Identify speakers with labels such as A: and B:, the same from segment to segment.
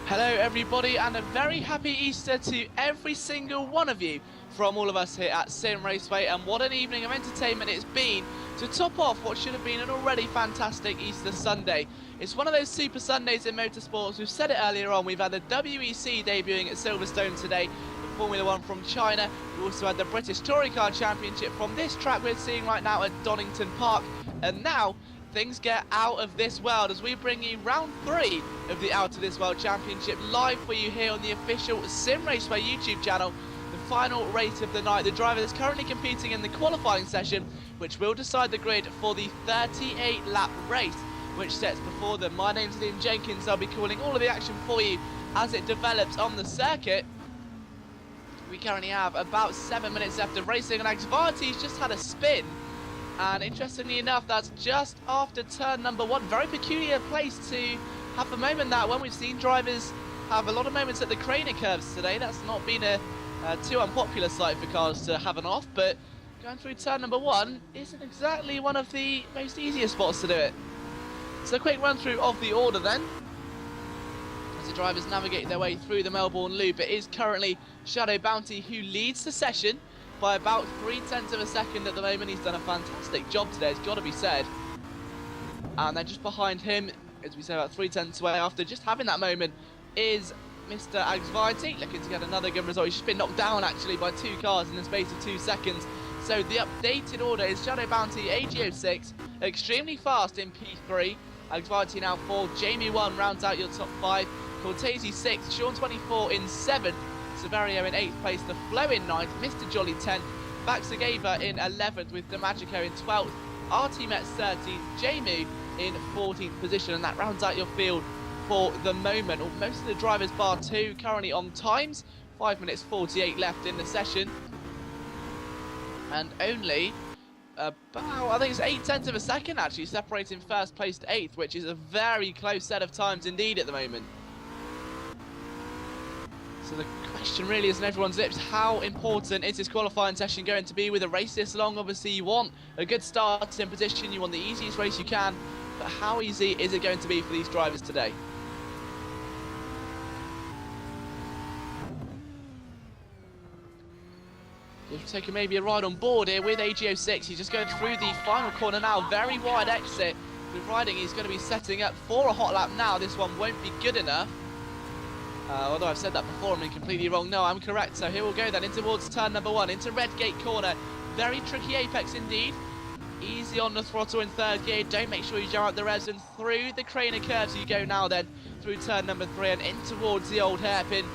A: Hello everybody, and a very happy Easter to every single one of you from all of us here at Simraceway. And what an evening of entertainment it's been to top off what should have been an already fantastic Easter Sunday. It's one of those super Sundays in motorsports. We've said it earlier on, we've had the WEC debuting at Silverstone today, the Formula 1 from China. We also had the British Touring Car Championship from this track we're seeing right now at Donington Park. And now things get out of this world as we bring you round 3 of the Out of This World Championship live for you here on the official Simraceway YouTube channel. The final race of the night. The driver is currently competing in the qualifying session, which will decide the grid for the 38 lap race, which sets before them. My name's Liam Jenkins. I'll be calling all of the action for you as it develops on the circuit. We currently have about 7 minutes left of racing, and Axvarti's just had a spin. And interestingly enough, that's just after turn number 1. Very peculiar place to have a moment that when we've seen drivers have a lot of moments at the Craner curves today. That's not been a too unpopular sight for cars to have an off, but going through turn number 1 isn't exactly one of the most easiest spots to do it. So a quick run through of the order then. As the drivers navigate their way through the Melbourne Loop, it is currently Shadow Bounty who leads the session by about 0.3 of a second at the moment. He's done a fantastic job today, it's got to be said. And then just behind him, as we say, about 0.3 away after just having that moment, is Mr. Axvarti, looking to get another good result. He's just been knocked down actually by 2 cars in the space of 2 seconds. So the updated order is Shadow Bounty AG06, extremely fast in P3, Axvarti now 4, Jamie 1 rounds out your top 5, Cortese 6, Sean 24 in 7th, Severio in 8th place, The Flow in 9th, Mr. Jolly 10th, Baxagava in 11th with DeMagico in 12th, RT Metz 13th, Jamu in 14th position, and that rounds out your field for the moment. Most of the drivers bar 2 currently on times, 5 minutes 48 left in the session, and only about, I think it's 0.8 of a second actually separating first place to 8th, which is a very close set of times indeed at the moment. So the question really is on everyone's lips, how important is this qualifying session going to be with a race this long? Obviously you want a good start in position, you want the easiest race you can, but how easy is it going to be for these drivers today? Just taking maybe a ride on board here with AG06. He's just going through the final corner now, very wide exit. With riding, he's going to be setting up for a hot lap now. This one won't be good enough. Although I've said that before, I'm completely wrong. No, I'm correct. So here we'll go then in towards turn number 1, into Redgate corner. Very tricky apex indeed. Easy on the throttle in 3rd gear. Don't make sure you jam out the revs, and through the Craner curves you go now then, through turn number 3 and in towards the old hairpin.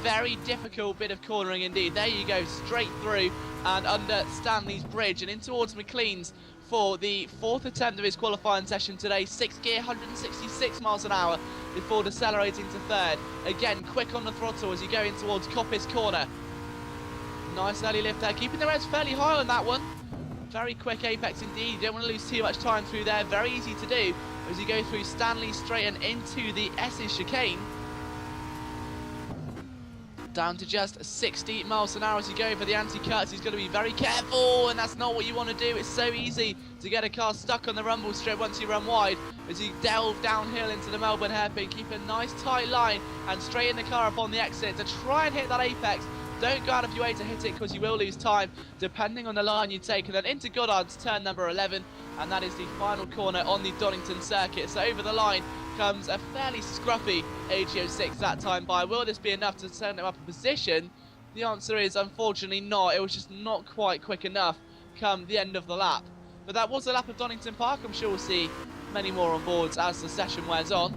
A: Very difficult bit of cornering indeed. There you go, straight through and under Stanley's Bridge and in towards McLean's for the 4th attempt of his qualifying session today. 6th gear, 166 miles an hour before decelerating to 3rd. Again, quick on the throttle as you go in towards Coppice corner. Nice early lift there, keeping the revs fairly high on that one. Very quick apex indeed. You don't want to lose too much time through there. Very easy to do as you go through Stanley Straight and into the S's chicane. Down to just 60 miles an hour as you go for the anti-cuts. He's going to be very careful, and that's not what you want to do. It's so easy to get a car stuck on the rumble strip once you run wide as you delve downhill into the Melbourne hairpin. Keep a nice tight line and straighten the car up on the exit to try and hit that apex. Don't go out of your way to hit it because you will lose time depending on the line you take. And then into Goddard's turn number 11, and that is the final corner on the Donington circuit. So over the line comes a fairly scruffy AG06 that time by. Will this be enough to turn him up a position? The answer is unfortunately not. It was just not quite quick enough come the end of the lap. But that was the lap of Donington Park. I'm sure we'll see many more on boards as the session wears on.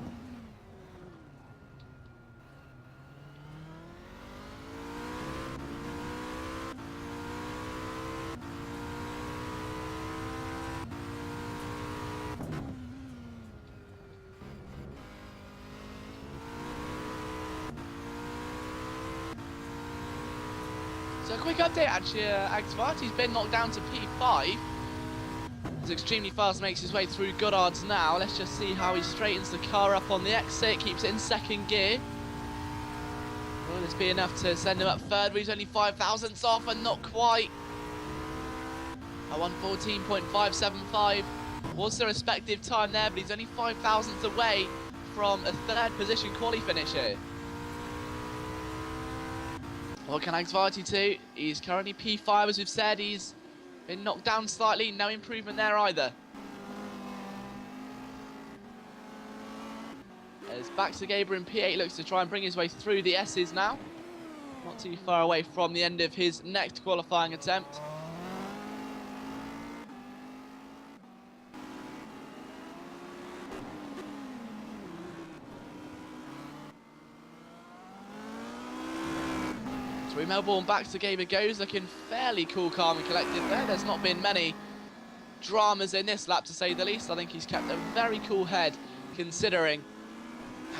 A: So a quick update actually, Axvarti's been knocked down to P5. He's extremely fast, makes his way through Goddard's now. Let's just see how he straightens the car up on the exit, keeps it in 2nd gear. Will this be enough to send him up 3rd? He's only 5 thousandths off and not quite. A 1:14.575 was the respective time there, but he's only 5 thousandths away from a 3rd position quali finish here. What can Anxiety do? He's currently P5, as we've said. He's been knocked down slightly. No improvement there either. As Baxter in P8 looks to try and bring his way through the S's now. Not too far away from the end of his next qualifying attempt. Through Melbourne, Baxter goes, looking fairly cool, calm and collected there. There's not been many dramas in this lap, to say the least. I think he's kept a very cool head, considering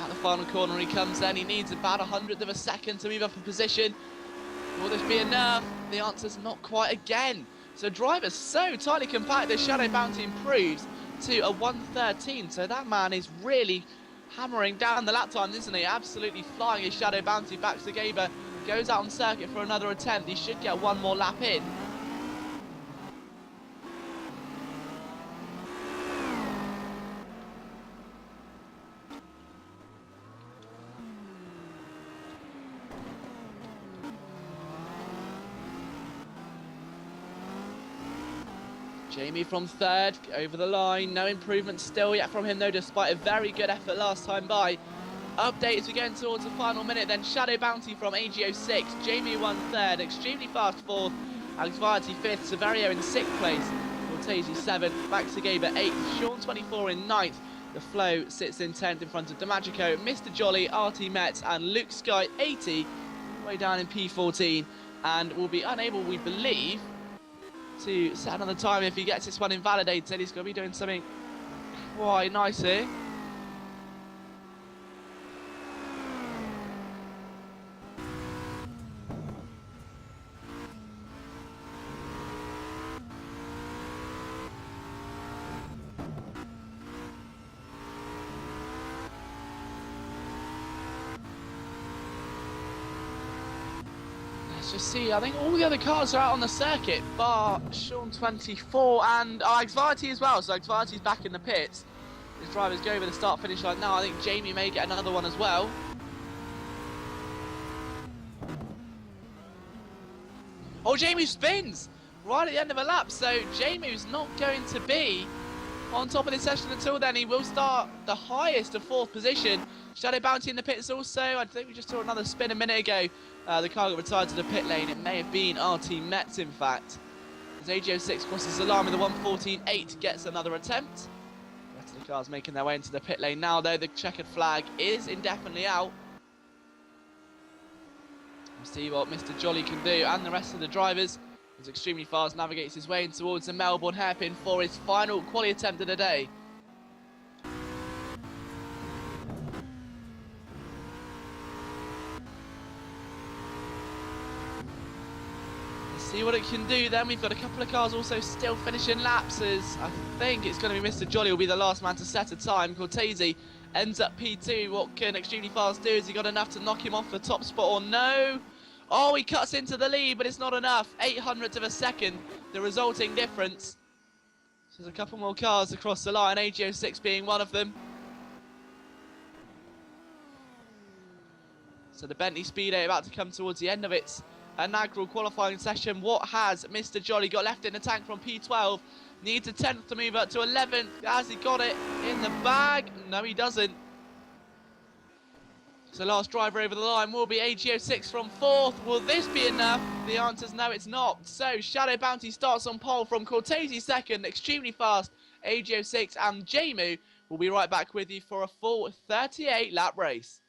A: at the final corner he comes in. He needs about 100th of a second to move up a position. Will this be enough? The answer's not quite again. So driver's so tightly compact, the Shadow Bounty improves to a 1:13. So that man is really hammering down the lap times, isn't he? Absolutely flying his Shadow Bounty. Baxter goes out on circuit for another attempt. He should get one more lap in. Jamie from third, over the line. No improvement still yet from him though, despite a very good effort last time by. Update as we go towards the final minute then. Shadow Bounty from AGO6, Jamie 1/3, extremely fast 4th, Anxiety 5th, Severio in 6th place, Cortese 7th, Baxter 8th, Sean 24 in 9th. The Flow sits in 10th in front of DeMagico, Mr. Jolly, RT Metz and Luke Sky 80, way down in P14, and will be unable, we believe, to set another time if he gets this one invalidated. He's going to be doing something quite nice here. Let's just see, I think all the other cars are out on the circuit, bar Sean 24 and Anxiety as well. So Anxiety's back in the pits. His drivers go over the start-finish line now. I think Jamie may get another one as well. Oh, Jamie spins right at the end of a lap. So Jamie's not going to be on top of this session until then. He will start the highest of 4th position. Shadow Bounty in the pits also. I think we just saw another spin a minute ago. The car got retired to the pit lane. It may have been RT Metz, in fact. As AGO6 crosses the line with the 1:14.8, gets another attempt. The rest of the cars making their way into the pit lane now, though. The checkered flag is indefinitely out. We'll see what Mr. Jolly can do, and the rest of the drivers. He's extremely fast, navigates his way in towards the Melbourne hairpin for his final quali attempt of the day. See what it can do then. We've got a couple of cars also still finishing laps, as I think it's going to be Mr. Jolly will be the last man to set a time. Cortese ends up P2. What can Extremely Fast do? Has he got enough to knock him off the top spot or no? Oh, he cuts into the lead, but it's not enough. 800th of a second, the resulting difference. So there's a couple more cars across the line, AGO6 being one of them. So the Bentley Speedo about to come towards the end of its inaugural qualifying session. What has Mr. Jolly got left in the tank from P12? Needs a 10th to move up to 11th. Has he got it in the bag? No, he doesn't. So last driver over the line will be AGO6 from 4th. Will this be enough? The answer's no, it's not. So Shadow Bounty starts on pole from Cortese 2nd, extremely fast, AGO6, and Jamu will be right back with you for a full 38 lap race.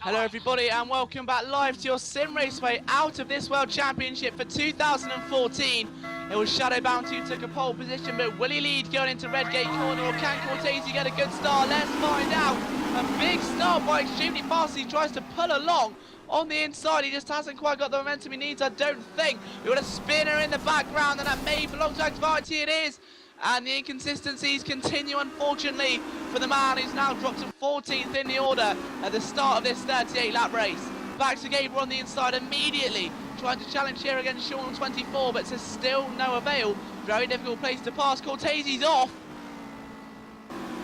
A: Hello everybody and welcome back live to your Simraceway Out of This World Championship for 2014. It was Shadow Bounty who took a pole position, but will he lead going into Redgate Corner, or can Cortese get a good start? Let's find out. A big start by Extremely Fast. He tries to pull along on the inside. He just hasn't quite got the momentum he needs, I don't think. We've got a spinner in the background, and that may belong to Anxiety. It is. And the inconsistencies continue, unfortunately, for the man who's now dropped to 14th in the order at the start of this 38-lap race. Back to Gabriel on the inside immediately, trying to challenge here against Sean on 24, but to still no avail. Very difficult place to pass. Cortese's off.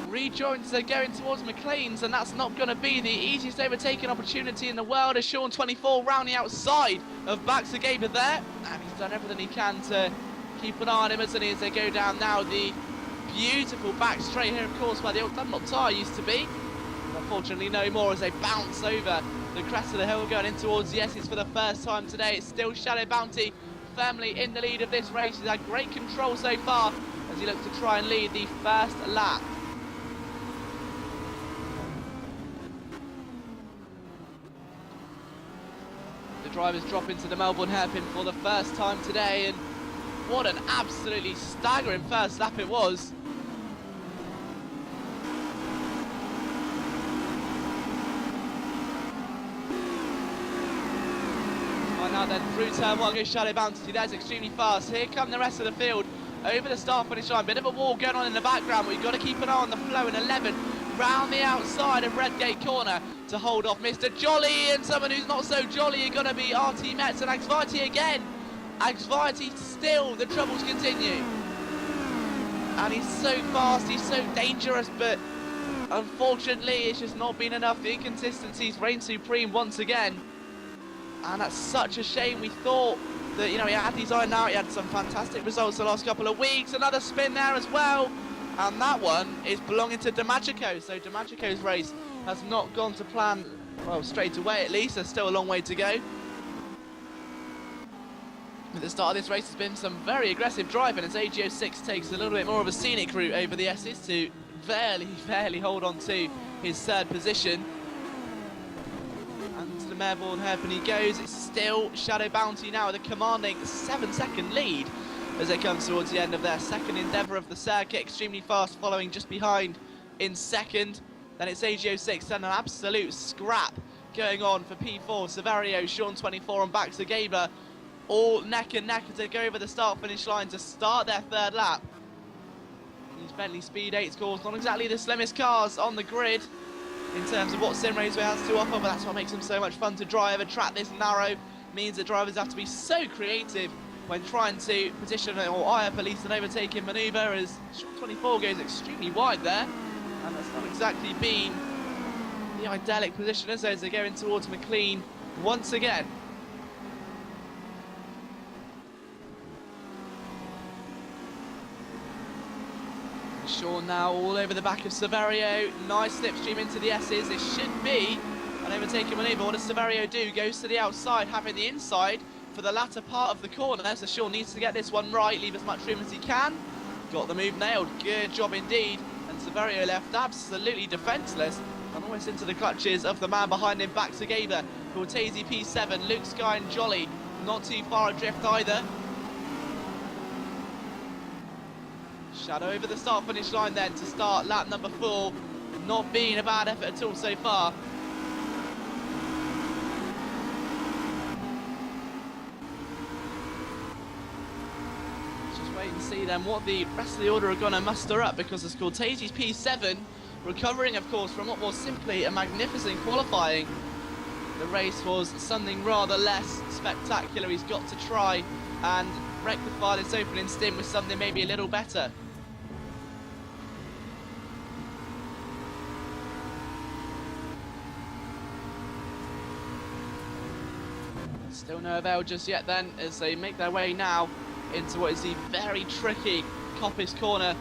A: Rejoins are going towards McLean's, and that's not going to be the easiest overtaking opportunity in the world, as Sean 24 round the outside of Back to Gabriel there. And he's done everything he can to keep an eye on him, as they go down now the beautiful back straight here, of course, where the old Dunlop tyre used to be. Unfortunately, no more, as they bounce over the crest of the hill, going in towards the S's for the first time today. It's still Shadow Bounty firmly in the lead of this race. He's had great control so far as he looks to try and lead the first lap. The drivers drop into the Melbourne hairpin for the first time today, and what an absolutely staggering first lap it was. Right now then, through turn one goes Shadow Bounty. There's Extremely Fast. Here come the rest of the field over the start finish line. Bit of a wall going on in the background, but you've got to keep an eye on the flow in 11 round the outside of Redgate Corner to hold off Mr. Jolly, and someone who's not so jolly are going to be RT Metz and Anxiety again. Anxiety still, the troubles continue. And he's so fast, he's so dangerous, but unfortunately it's just not been enough. The inconsistencies reign supreme once again. And that's such a shame. We thought that, you know, he had his iron out, he had some fantastic results the last couple of weeks. Another spin there as well. And that one is belonging to DiMagico. So DiMagico's race has not gone to plan, well, straight away at least. There's still a long way to go. At the start of this race has been some very aggressive driving, as AGO6 takes a little bit more of a scenic route over the S's to fairly hold on to his third position. And to the Melbourne hairpin he goes. It's still Shadow Bounty now with a commanding 7-second lead as they come towards the end of their second endeavour of the circuit. Extremely Fast following just behind in second. Then it's AGO6 and an absolute scrap going on for P4. Severio, Sean 24 and Back to Gabriel, all neck and neck as they go over the start-finish line to start their third lap. These Bentley Speed 8 scores, not exactly the slimmest cars on the grid in terms of what Simraceway has to offer, but that's what makes them so much fun to drive. A track this narrow means that drivers have to be so creative when trying to position or eye up at least an overtaking manoeuvre, as Sean 24 goes extremely wide there, and that's not exactly been the idyllic position as they go in towards McLean once again. Sean now all over the back of Severio. Nice slipstream into the S's. It should be an overtaking manoeuvre. What does Severio do? Goes to the outside, having the inside for the latter part of the corner. So Sean needs to get this one right, leave as much room as he can. Got the move nailed. Good job indeed. And Severio left absolutely defenceless and almost into the clutches of the man behind him, Back to Gabriel. Cortese P7, Luke Sky and Jolly not too far adrift either. Shadow over the start-finish line then to start lap number 4. Not being a bad effort at all so far. Let's just wait and see then what the rest of the order are going to muster up, because it's Cortese's P7 recovering, of course, from what was simply a magnificent qualifying. The race was something rather less spectacular. He's got to try and rectify this opening stint with something maybe a little better. Still no avail just yet then, as they make their way now into what is the very tricky Coppice corner.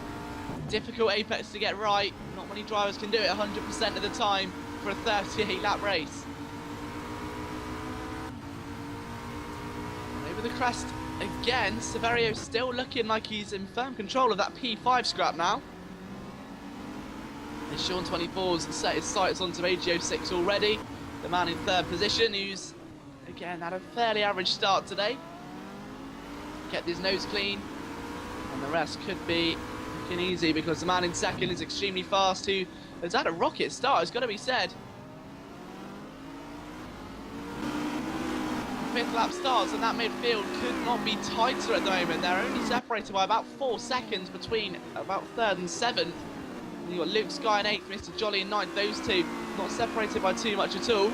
A: Difficult apex to get right. Not many drivers can do it 100% of the time for a 38-lap race. Over the crest again, Severio still looking like he's in firm control of that P5 scrap now. And Sean 24's set his sights onto AGO6 already. the man in third position, who's, again, had a fairly average start today. Kept his nose clean, and the rest could be looking easy because the man in second is extremely fast, who has had a rocket start, it's got to be said. Fifth lap starts, and that midfield could not be tighter at the moment. They're only separated by about 4 seconds between about third and seventh. And you've got Luke Sky in eighth, Mr. Jolly in ninth. Those two not separated by too much at all.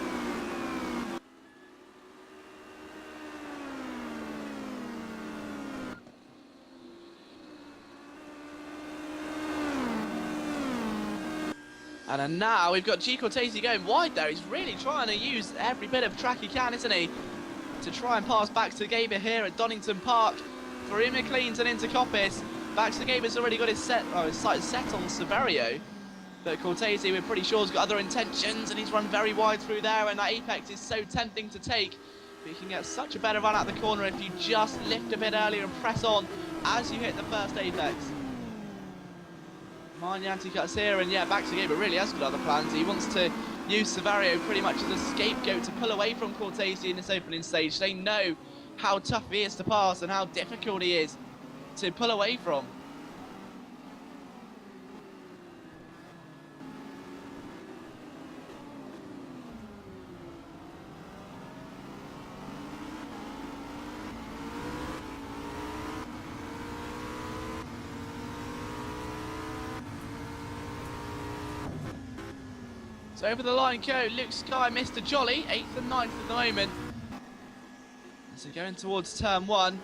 A: And then now we've got G. Cortese going wide there. He's really trying to use every bit of track he can, isn't he? To try and pass back to Gaber here at Donington Park. For him, McLean's and into Coppice. Back to Gaber's already got his sights set on Severio. But Cortese, we're pretty sure, has got other intentions, and he's run very wide through there, and that apex is so tempting to take. But you can get such a better run out the corner if you just lift a bit earlier and press on as you hit the first apex. Marnianti cuts here, and yeah, back to Gaber really has got other plans. He wants to use Severio pretty much as a scapegoat to pull away from Cortese in this opening stage. They know how tough he is to pass and how difficult he is to pull away from. So over the line go Luke Sky, Mr. Jolly, 8th and 9th at the moment. So going towards turn one.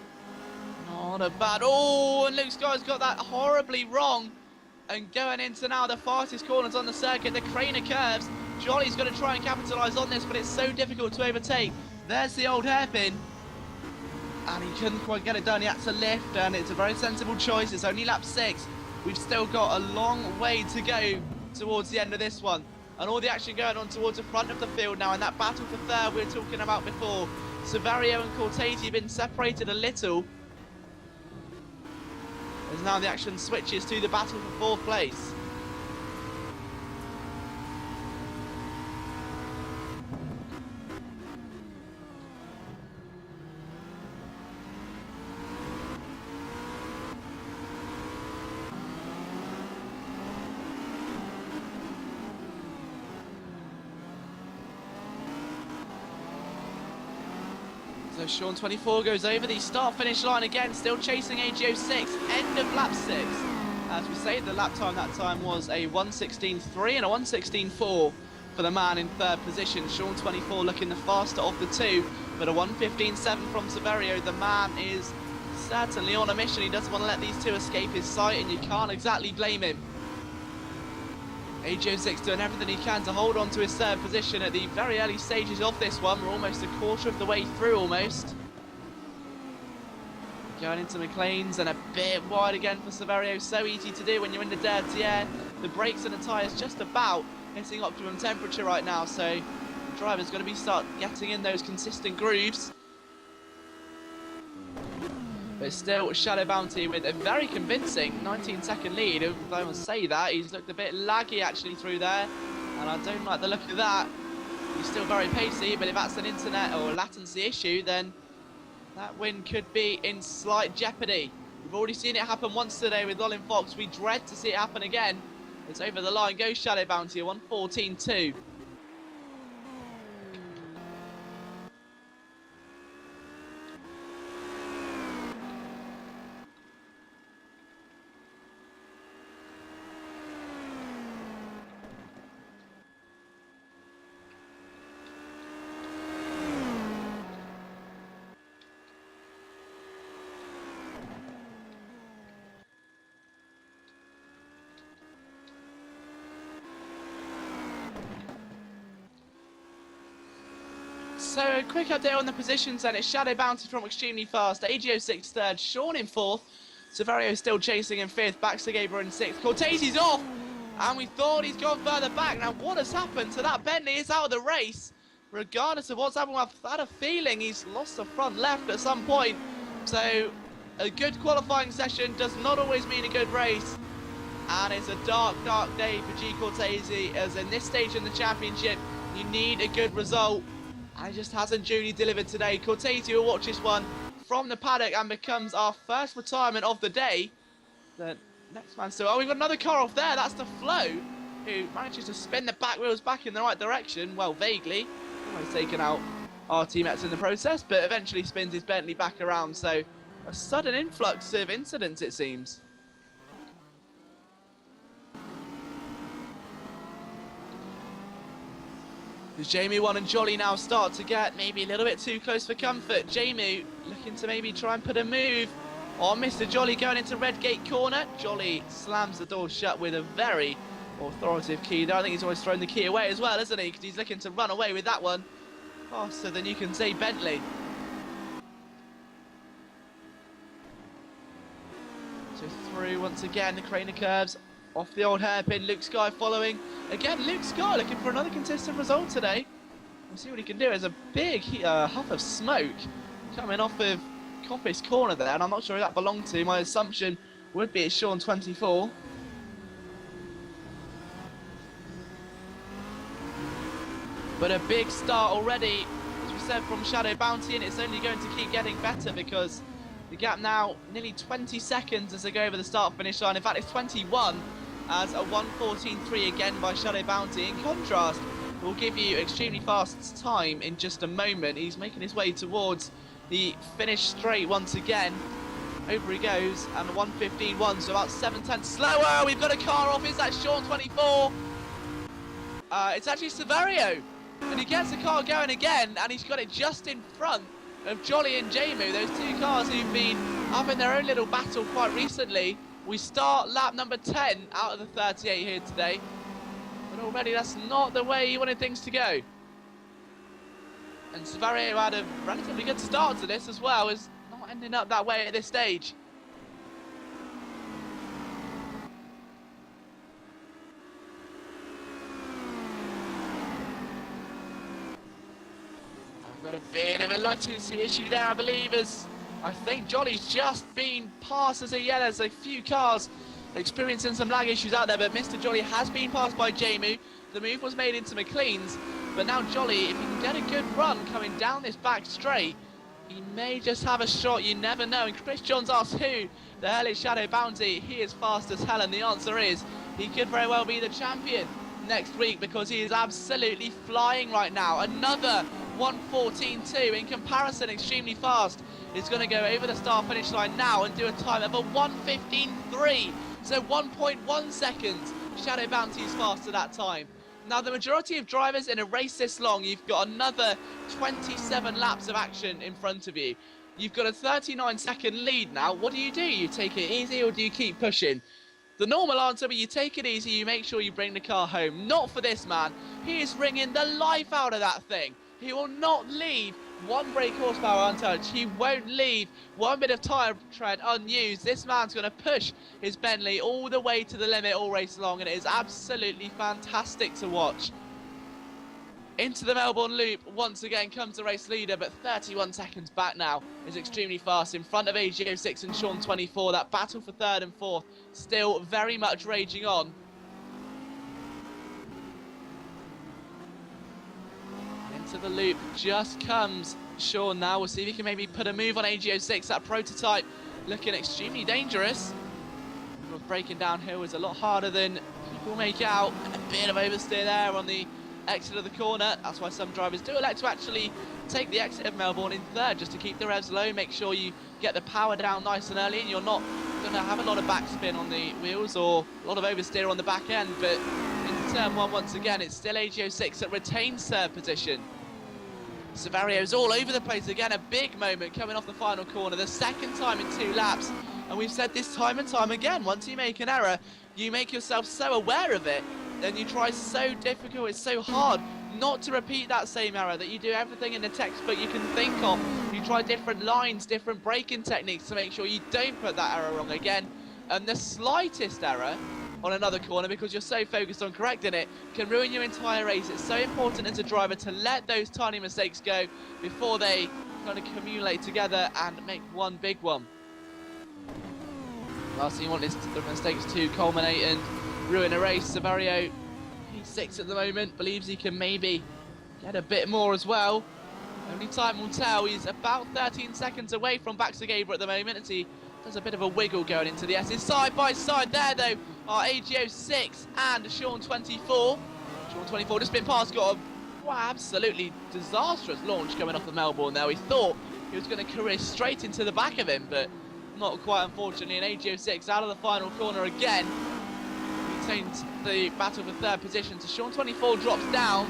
A: Not a bad, oh, and Luke Sky's got that horribly wrong. And going into now the fastest corners on the circuit, the Craner curves. Jolly's going to try and capitalise on this, but it's so difficult to overtake. There's the old hairpin. And he couldn't quite get it done, he had to lift, and it's a very sensible choice. It's only lap 6. We've still got a long way to go towards the end of this one. And all the action going on towards the front of the field now, in that battle for third we were talking about before. Severio and Cortese have been separated a little. As now the action switches to the battle for fourth place. So Sean 24 goes over the start-finish line again, still chasing AGO 6, end of lap 6. As we say, the lap time that time was a 1:16.3 and a 1:16.4 for the man in third position. Sean 24 looking the faster of the two, but a 1:15.7 from Severio. The man is certainly on a mission. He doesn't want to let these two escape his sight, and you can't exactly blame him. AGO 6 doing everything he can to hold on to his third position at the very early stages of this one. We're almost a quarter of the way through almost. Going into McLean's and a bit wide again for Severio. So easy to do when you're in the dirty air. The brakes and the tyres just about hitting optimum temperature right now, so the driver's going to start getting in those consistent grooves. But still, Shadow Bounty with a very convincing 19-second lead. I must say that. He's looked a bit laggy actually through there, and I don't like the look of that. He's still very pacey, but if that's an internet or a latency issue, then that win could be in slight jeopardy. We've already seen it happen once today with Olin Fox. We dread to see it happen again. It's over the line. Goes Shadow Bounty, a 1:14.2. So a quick update on the positions then. It's Shadow Bounty from extremely fast, AGO 6 third, Sean in fourth, Severio still chasing in fifth, Baxter-Gaber in sixth, Cortese's off, and we thought he's gone further back. Now what has happened to that Bentley? Is out of the race. Regardless of what's happened, I've had a feeling he's lost the front left at some point. So a good qualifying session does not always mean a good race. And it's a dark, dark day for G. Cortese, as in this stage in the championship, You need a good result. And it just hasn't duly delivered today. Cortese will watch this one from the paddock and becomes our first retirement of the day. The next man still... Oh, we've got another car off there. That's the Flow, who manages to spin the back wheels back in the right direction. Well, vaguely. Almost taken out our teammates in the process, but eventually spins his Bentley back around. So a sudden influx of incidents, it seems. As Jamie 1 and Jolly now start to get maybe a little bit too close for comfort. Jamie looking to maybe try and put a move on Mr. Jolly going into Redgate corner. Jolly slams the door shut with a very authoritative key there. I think he's always thrown the key away as well, isn't he? Because he's looking to run away with that one. Faster than you can say Bentley. So through once again, the Craner curves. Off the old hairpin, Luke Sky following. Again, Luke Sky looking for another consistent result today. We'll see what he can do. There's a big huff of smoke coming off of Coppice corner there, and I'm not sure who that belonged to. My assumption would be it's Sean 24. But a big start already, as we said, from Shadow Bounty, and it's only going to keep getting better because the gap now nearly 20 seconds as they go over the start-finish line. In fact, it's 21 as a 1:14.3 again by Shadow Bounty. In contrast, we'll give you extremely fast time in just a moment. He's making his way towards the finish straight once again. Over he goes, and a 1:15.1, so about 7/10 slower. We've got a car off. Is that Sean 24? It's actually Severio. And he gets the car going again, and he's got it just in front of Jolly and Jamu, those two cars who've been having their own little battle quite recently. We start lap number 10 out of the 38 here today. But already that's not the way he wanted things to go. And Severio had a relatively good start to this as well, is not ending up that way at this stage. Got a bit of a latency issue there, I believe, as I think Jolly's just been passed as there's a few cars experiencing some lag issues out there, but Mr. Jolly has been passed by Jamu. The move was made into McLean's, but now Jolly, if he can get a good run coming down this back straight, he may just have a shot, you never know. And Chris Johns asks who the hell is Shadow Bounty? He is fast as hell, and the answer is he could very well be the champion next week because he is absolutely flying right now. Another 1:14.2 in comparison, extremely fast. He's going to go over the start finish line now and do a time of a 1:15.3, so 1.1 seconds. Shadow Bounty is faster that time. Now the majority of drivers in a race this long, you've got another 27 laps of action in front of you. You've got a 39-second lead now. What do? You take it easy or do you keep pushing? The normal answer, but you take it easy, you make sure you bring the car home. Not for this man. He is wringing the life out of that thing. He will not leave one brake horsepower untouched. He won't leave one bit of tyre tread unused. This man's going to push his Bentley all the way to the limit all race long, and it is absolutely fantastic to watch. Into the Melbourne Loop, once again comes the race leader, but 31 seconds back now is extremely fast in front of AGO6 and Sean 24. That battle for third and fourth still very much raging on. Into the loop just comes Sean now. We'll see if he can maybe put a move on AGO6. That prototype looking extremely dangerous. Breaking downhill is a lot harder than people make out. A bit of oversteer there on the exit of the corner. That's why some drivers do elect to actually take the exit of Melbourne in third, just to keep the revs low, make sure you get the power down nice and early, and you're not going to have a lot of backspin on the wheels or a lot of oversteer on the back end. But in turn one, once again, it's still AGO6 that retains third position. Severio's all over the place again. A big moment coming off the final corner, the second time in 2 laps. And we've said this time and time again, once you make an error, you make yourself so aware of it, then you try so difficult, it's so hard not to repeat that same error, that you do everything in the textbook you can think of. You try different lines, different braking techniques to make sure you don't put that error wrong again. And the slightest error on another corner, because you're so focused on correcting it, can ruin your entire race. It's so important as a driver to let those tiny mistakes go before they kind of accumulate together and make one big one. Last thing you want is the mistakes to culminate and ruin a race. Severio, he's 6th at the moment, believes he can maybe get a bit more as well. Only time will tell. He's about 13 seconds away from Baxagaber at the moment as he does a bit of a wiggle going into the S's. Side by side there, though, are AGO6 and Sean 24. Sean 24 just been past, got a absolutely disastrous launch coming off the Melbourne there. We thought he was going to career straight into the back of him, but not quite, unfortunately. And AGO6 out of the final corner again. Retains the battle for third position. So Sean 24 drops down,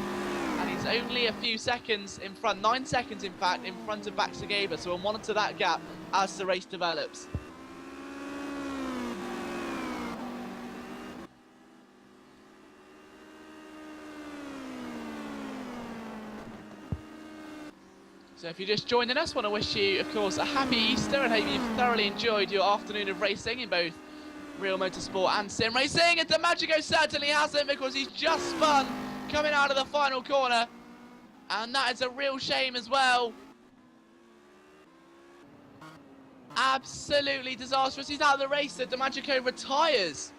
A: and he's only a few seconds in front, 9 seconds in fact, in front of Baxagaber. So we'll monitor that gap as the race develops. So if you're just joining us, I want to wish you, of course, a happy Easter and hope you've thoroughly enjoyed your afternoon of racing in both real motorsport and sim racing. And DiMaggio certainly hasn't, because he's just spun coming out of the final corner. And that is a real shame as well. Absolutely disastrous. He's out of the race, so DiMaggio retires.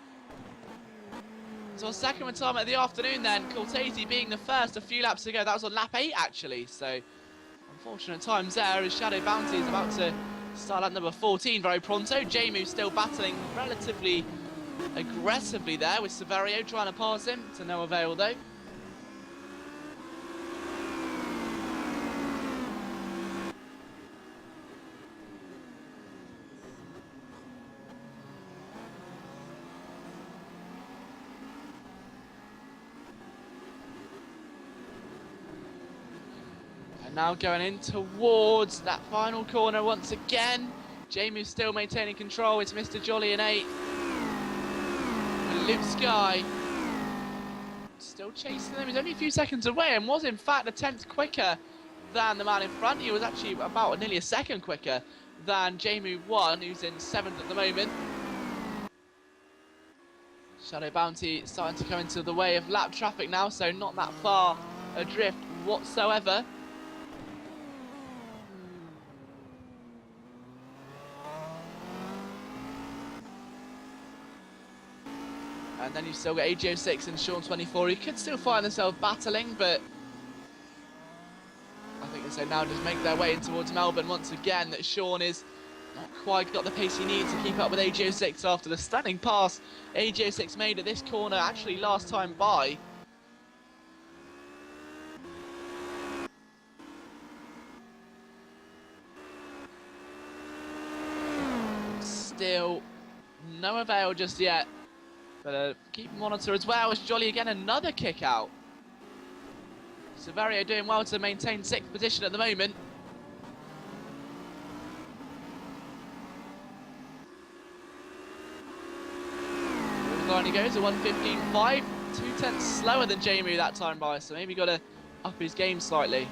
A: So a second retirement of the afternoon then, Cortese being the first a few laps ago. That was on lap 8 actually, so unfortunate times there as Shadow Bounty is about to start at number 14 very pronto. Jamu still battling relatively aggressively there with Severio trying to pass him, to no avail though. Now going in towards that final corner once again. Jamu still maintaining control. It's Mr. Jolly in 8th. And Luke Sky still chasing them. He's only a few seconds away and was in fact a tenth quicker than the man in front. He was actually about nearly a second quicker than Jamu 1, who's in 7th at the moment. Shadow Bounty starting to come into the way of lap traffic now, so not that far adrift whatsoever. And then you've still got AGO6 and Sean 24, who could still find themselves battling, but I think they now just make their way in towards Melbourne once again. That Sean is not quite got the pace he needs to keep up with AGO6 after the stunning pass AGO6 made at this corner actually last time by. Still no avail just yet. But keep monitor as well as Jolly again, another kick out. Severio doing well to maintain 6th position at the moment. Only goes a 1:15.5, 2/10 slower than Jamu that time by, so maybe got to up his game slightly.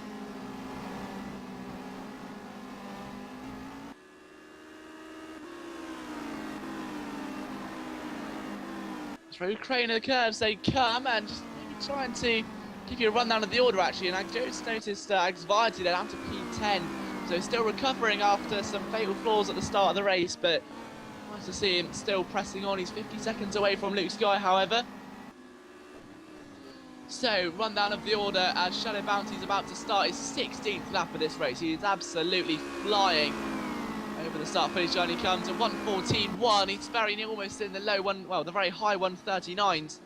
A: Through crane of the curves they come, and just maybe trying to give you a rundown of the order actually. And I just noticed Anxiety there down to P10, so still recovering after some fatal flaws at the start of the race, but nice to see him still pressing on. He's 50 seconds away from Luke Sky, however. So, rundown of the order as Shadow Bounty is about to start his 16th lap of this race. He is absolutely flying over the start finish line. He comes at 1:14.1. He's very near, almost in the low one, well, the very high 1:39s.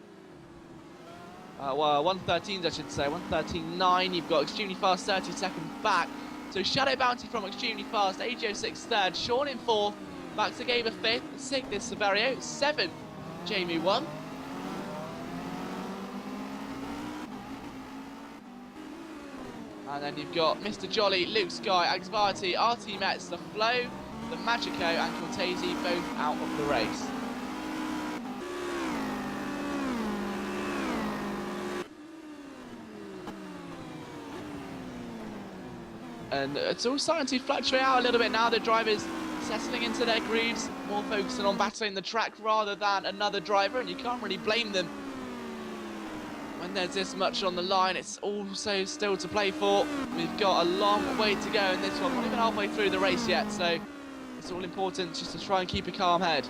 A: Well, 1:13s I should say, 1:13.9. You've got Extremely Fast 30 seconds back. So Shadow Bounty from Extremely Fast, AGO6 third, Sean in 4th, Baxagaber 5th, 6th is Severio, 7th, Jamu 1. And then you've got Mr. Jolly, Luke Sky, Anxiety, RT Mets, The Flow, The Magico and Cortese both out of the race. And it's all starting to fluctuate out a little bit now. The drivers settling into their grooves, more focusing on battling the track rather than another driver, and you can't really blame them when there's this much on the line. It's also still to play for. We've got a long way to go in this one, not even halfway through the race yet, so it's all important just to try and keep a calm head.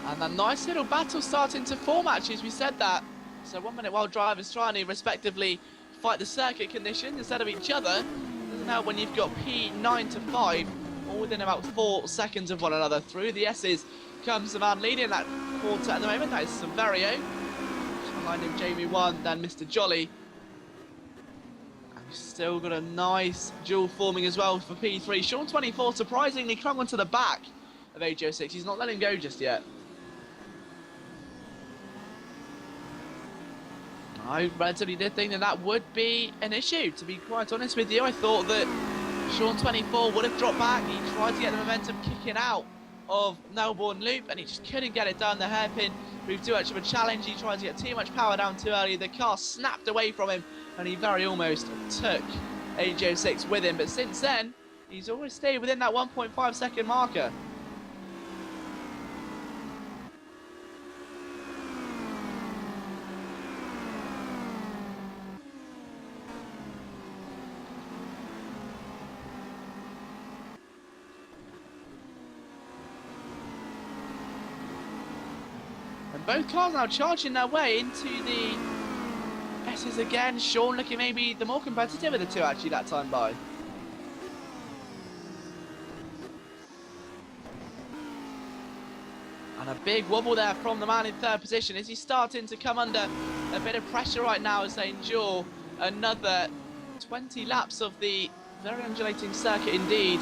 A: And that nice little battle starting to form, actually, as we said that. So 1 minute while drivers trying to respectively fight the circuit conditions instead of each other. Doesn't help when you've got P9 to 5 all within about 4 seconds of one another. Through the S's comes the man leading that quarter at the moment. That is Severio. Behind him, Jamie 1, then Mr. Jolly. And we've still got a nice duel forming as well for P3. Sean 24 surprisingly clung onto the back of H06. He's not letting go just yet. I relatively did think that that would be an issue, to be quite honest with you. I thought that Sean 24 would have dropped back. He tried to get the momentum kicking out of Melbourne Loop, and he just couldn't get it done. The hairpin proved too much of a challenge. He tried to get too much power down too early. The car snapped away from him, and he very almost took H06 with him. But since then, he's always stayed within that 1.5 second marker. And both cars now charging their way into the S's again. Sean looking maybe the more competitive of the two actually that time by. And a big wobble there from the man in third position. Is he starting to come under a bit of pressure right now as they endure another 20 laps of the very undulating circuit indeed.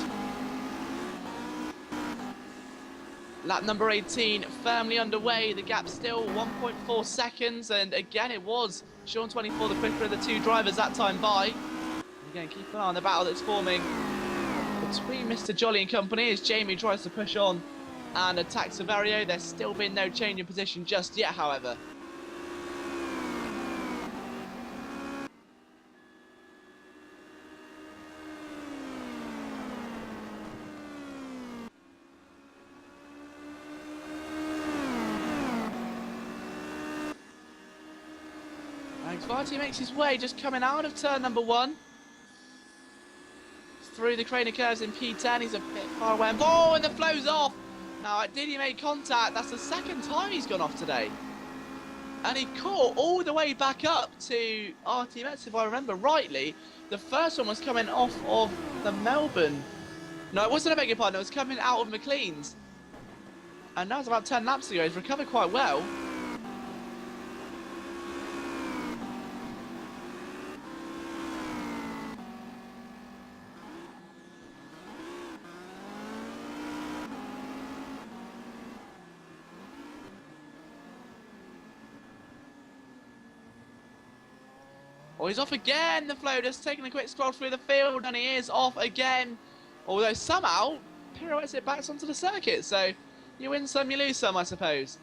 A: Lap number 18 firmly underway. The gap still 1.4 seconds, and again it was Sean 24 the quicker of the two drivers that time by. Again, keep an eye on the battle that's forming between Mr. Jolly and company as Jamie tries to push on and attack Severio. There's still been no change in position just yet, however. Varty makes his way, just coming out of turn number 1. Through the crane of curves in P10, he's a bit far away. Oh, and the flow's off! Now, did he make contact? That's the second time he's gone off today. And he caught all the way back up to RTMS, if I remember rightly. The first one was coming off of the Melbourne. No, it wasn't, a beg your pardon, it was coming out of McLean's. And that was about 10 laps ago. He's recovered quite well. Oh, he's off again, the flow, just taking a quick scroll through the field, and he is off again. Although somehow, pirouettes it back onto the circuit, so you win some, you lose some, I suppose.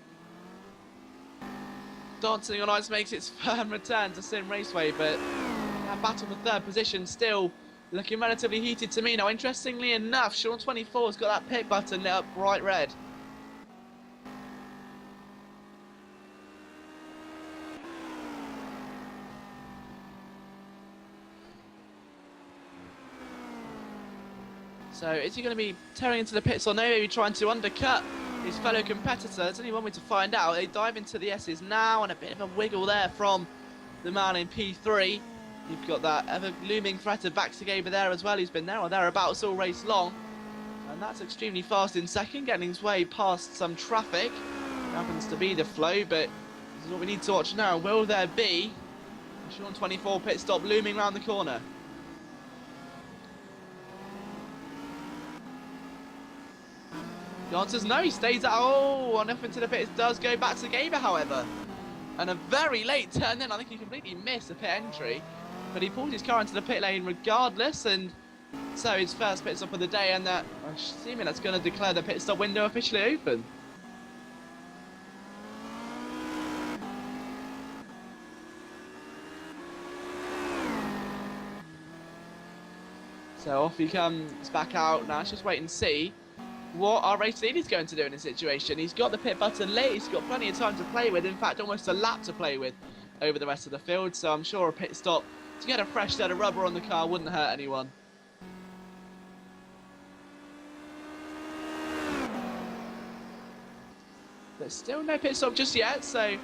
A: Dancing on Ice makes its firm return to Simraceway, but that battle for third position still looking relatively heated to me. Now, interestingly enough, Sean 24's got that pit button lit up bright red. So is he going to be tearing into the pits or no? Maybe trying to undercut his fellow competitor? There's only one way to find out. They dive into the S's now, and a bit of a wiggle there from the man in P3. You've got that ever-looming threat of Baxagaber there as well. He's been there or thereabouts all race long. And that's extremely fast in second, getting his way past some traffic. Happens to be the flow, but this is what we need to watch now. Will there be a Sean 24 pit stop looming around the corner? The answer is no, he stays at on up into the pits, does go back to Gaber, however. And a very late turn in, I think he completely missed the pit entry. But he pulled his car into the pit lane regardless, and so his first pit stop of the day, and that, I'm assuming that's going to declare the pit stop window officially open. So off he comes back out. Now let's just wait and see what our race leader is going to do in this situation. He's got the pit button late, he's got plenty of time to play with, in fact almost a lap to play with over the rest of the field, so I'm sure a pit stop to get a fresh set of rubber on the car wouldn't hurt anyone. But still no pit stop just yet, so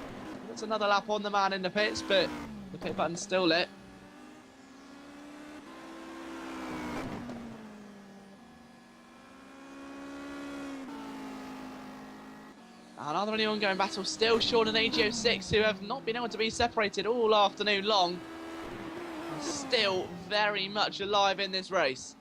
A: that's another lap on the man in the pits, but the pit button's still lit. Another really ongoing battle still. Sean and AGO6, who have not been able to be separated all afternoon long, are still very much alive in this race.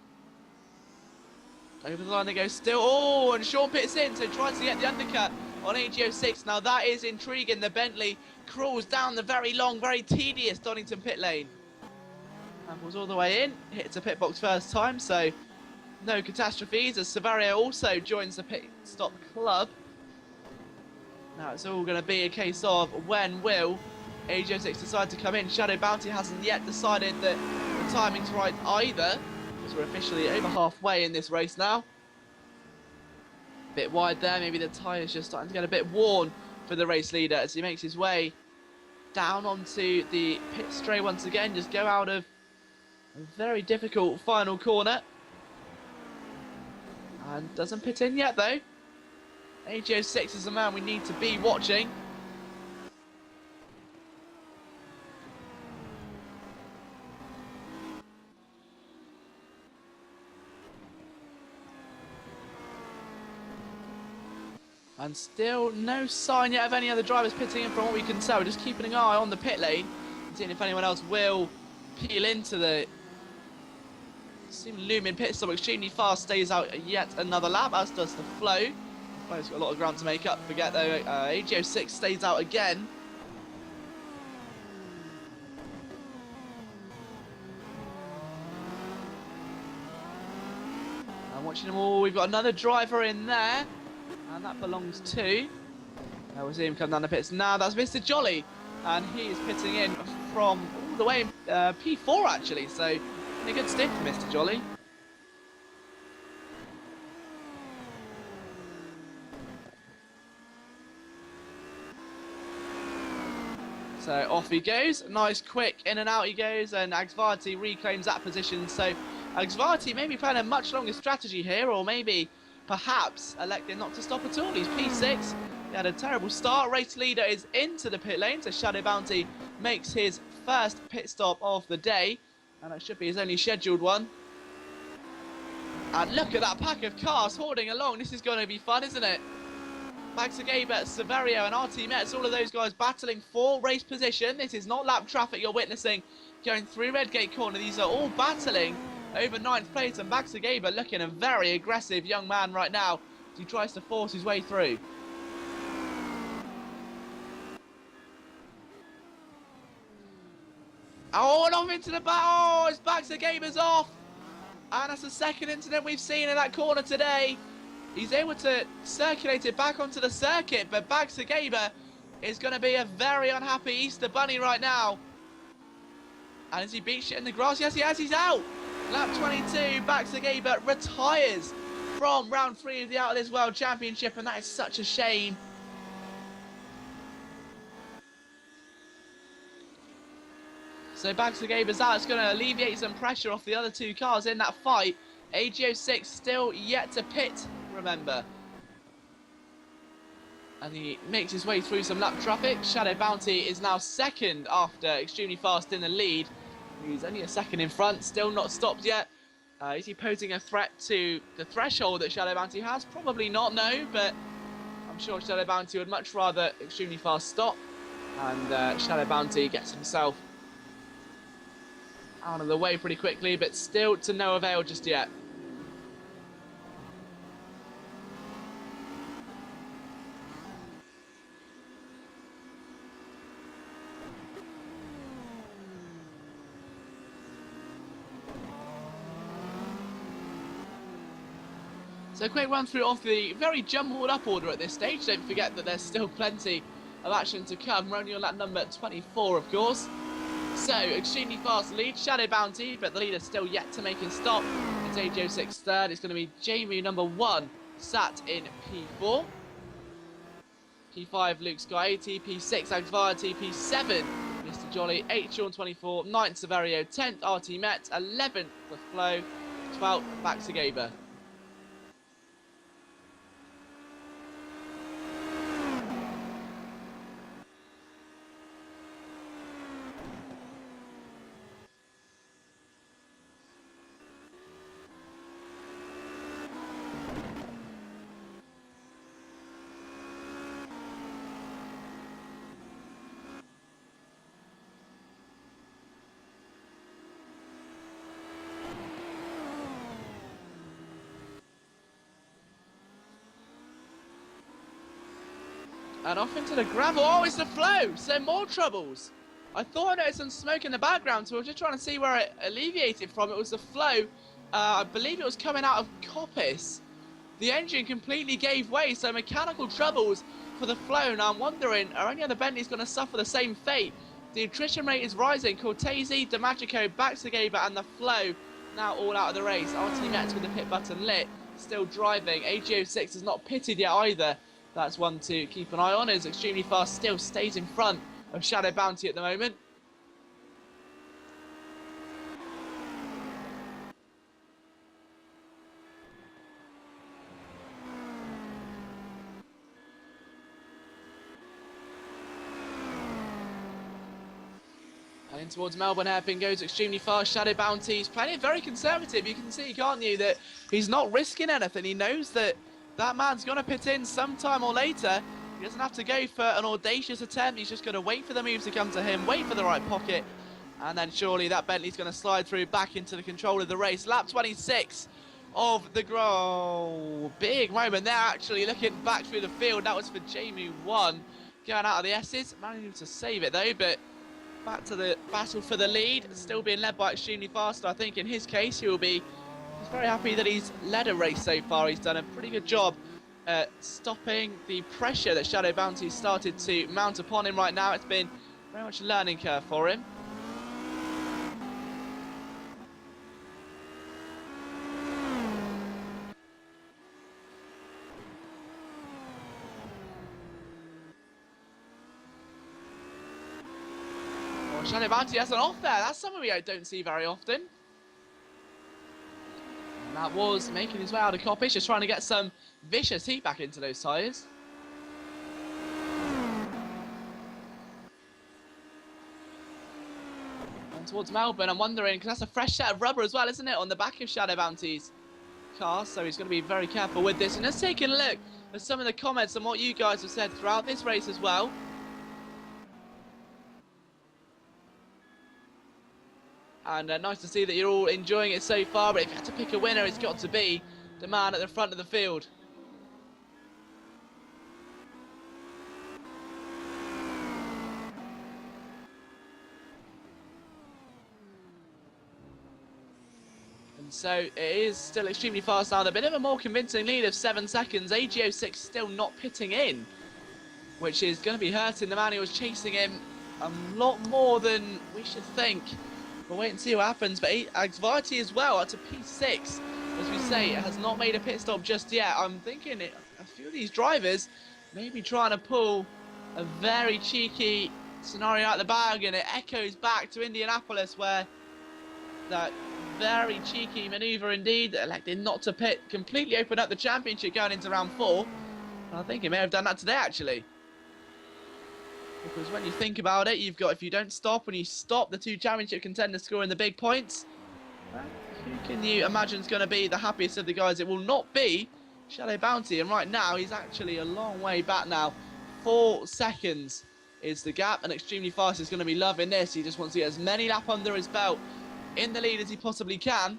A: Over the line they go still. Oh, and Sean pits in, so tries to get the undercut on AGO6. Now that is intriguing. The Bentley crawls down the very long, very tedious Donington pit lane. And was all the way in. Hits a pit box first time, so no catastrophes, as Savario also joins the pit stop club. Now it's all going to be a case of when will AGO6 decide to come in. Shadow Bounty hasn't yet decided that the timing's right either, because we're officially over halfway in this race now. Bit wide there, maybe the tyre's just starting to get a bit worn for the race leader as he makes his way down onto the pit straight once again. Just go out of a very difficult final corner. And doesn't pit in yet though. AGO6 is the man we need to be watching. And still no sign yet of any other drivers pitting in from what we can tell. We're just keeping an eye on the pit lane and seeing if anyone else will peel into the looming pit stop. Extremely Fast stays out yet another lap, as does the Flow. Flow's got a lot of ground to make up. Forget though, AGO6 stays out again. And watching them all, we've got another driver in there. And that belongs to... we'll see him come down the pits. Now that's Mr. Jolly. And he is pitting in from all the way in P4 actually. So, in a good stick for Mr. Jolly. So off he goes. Nice quick in and out he goes. And Axvarti reclaims that position. So Axvarti maybe playing a much longer strategy here. Or maybe... perhaps electing not to stop at all. He's P6. He had a terrible start. Race leader is into the pit lane, so Shadow Bounty makes his first pit stop of the day, and it should be his only scheduled one. And look at that pack of cars hoarding along. This is going to be fun, isn't it? Baxagaber, Severio and RT Metz, all of those guys battling for race position. This is not lap traffic you're witnessing going through Redgate Corner. These are all battling over 9th place, and Baxagaber looking a very aggressive young man right now as he tries to force his way through. Oh, and off into the back. Oh, it's Baxagaber's off. And that's the second incident we've seen in that corner today. He's able to circulate it back onto the circuit, but Baxagaber is going to be a very unhappy Easter Bunny right now. And as he beats it in the grass, yes, he has, he's out. Lap 22, Baxagaber retires from round 3 of the Out of This World Championship, and that is such a shame. So Baxagaber's out. It's going to alleviate some pressure off the other two cars in that fight. AGO6 still yet to pit, remember. And he makes his way through some lap traffic. Shadow Bounty is now second after Extremely Fast in the lead. He's only a second in front, still not stopped yet. Is he posing a threat to the threshold that Shadow Bounty has? Probably not, no, but I'm sure Shadow Bounty would much rather Extremely Fast stop. And Shadow Bounty gets himself out of the way pretty quickly, but still to no avail just yet. So a quick run through of the very jumbled up order at this stage. Don't forget that there's still plenty of action to come. We're only on lap number 24, of course. So, Extremely Fast lead, Shadow Bounty, but the leader's still yet to make his stop. It's AGO6 third. It's going to be Jamie number 1, sat in P4. P5, Luke Sky 80. P6, Axvarti. P7, Mr. Jolly. 8, Sean 24. 9th, Severio. 10th, RT Met. 11th, The Flow. 12th, Baxagaber. And off into the gravel. Oh, it's the flow. So more troubles. I thought I noticed some smoke in the background, so I was just trying to see where it alleviated from. It was the flow. I believe it was coming out of Coppice. The engine completely gave way, so mechanical troubles for the flow. Now I'm wondering, are any other Bentleys going to suffer the same fate? The attrition rate is rising. Cortese, DiMagico, Baxagaber, and the flow now all out of the race. RT with the pit button lit, still driving. AGO6 has not pitted yet either. That's one to keep an eye on. Is extremely fast, still stays in front of Shadow Bounty at the moment. And in towards Melbourne hairpin goes extremely fast. Shadow Bounty's playing it very conservative. You can see, can't you, that he's not risking anything. He knows that that man's going to pit in sometime or later. He doesn't have to go for an audacious attempt. He's just going to wait for the moves to come to him, wait for the right pocket, and then surely that Bentley's going to slide through back into the control of the race. Lap 26 of the Grow. Big moment there, actually, looking back through the field. That was for Jamie 1 going out of the S's. Managing to save it, though, but back to the battle for the lead. Still being led by extremely fast. I think in his case, he's very happy that he's led a race so far. He's done a pretty good job stopping the pressure that Shadow Bounty started to mount upon him right now. It's been very much a learning curve for him. Oh, Shadow Bounty has an off there. That's something we don't see very often. And that was making his way out of Coppice, just trying to get some vicious heat back into those tyres. And towards Melbourne, I'm wondering, because that's a fresh set of rubber as well, isn't it, on the back of Shadow Bounty's car, so he's going to be very careful with this. And let's take a look at some of the comments and what you guys have said throughout this race as well. And nice to see that you're all enjoying it so far, but if you had to pick a winner, it's got to be the man at the front of the field. And so it is still extremely fast now. A bit of a more convincing lead of 7 seconds. AGO6 still not pitting in, which is going to be hurting the man who was chasing him a lot more than we should think. We'll wait and see what happens, but Anxiety as well, up to P6, as we say, has not made a pit stop just yet. I'm thinking a few of these drivers may be trying to pull a very cheeky scenario out of the bag, and it echoes back to Indianapolis, where that very cheeky manoeuvre indeed, elected not to pit, completely opened up the championship going into round 4. I think it may have done that today, actually. Because when you think about it, you've got, if you don't stop, when you stop the 2 championship contenders scoring the big points, who can you imagine is going to be the happiest of the guys? It will not be Shadow Bounty, and right now he's actually a long way back now. 4 seconds is the gap, and extremely fast is going to be loving this. He just wants to get as many laps under his belt in the lead as he possibly can.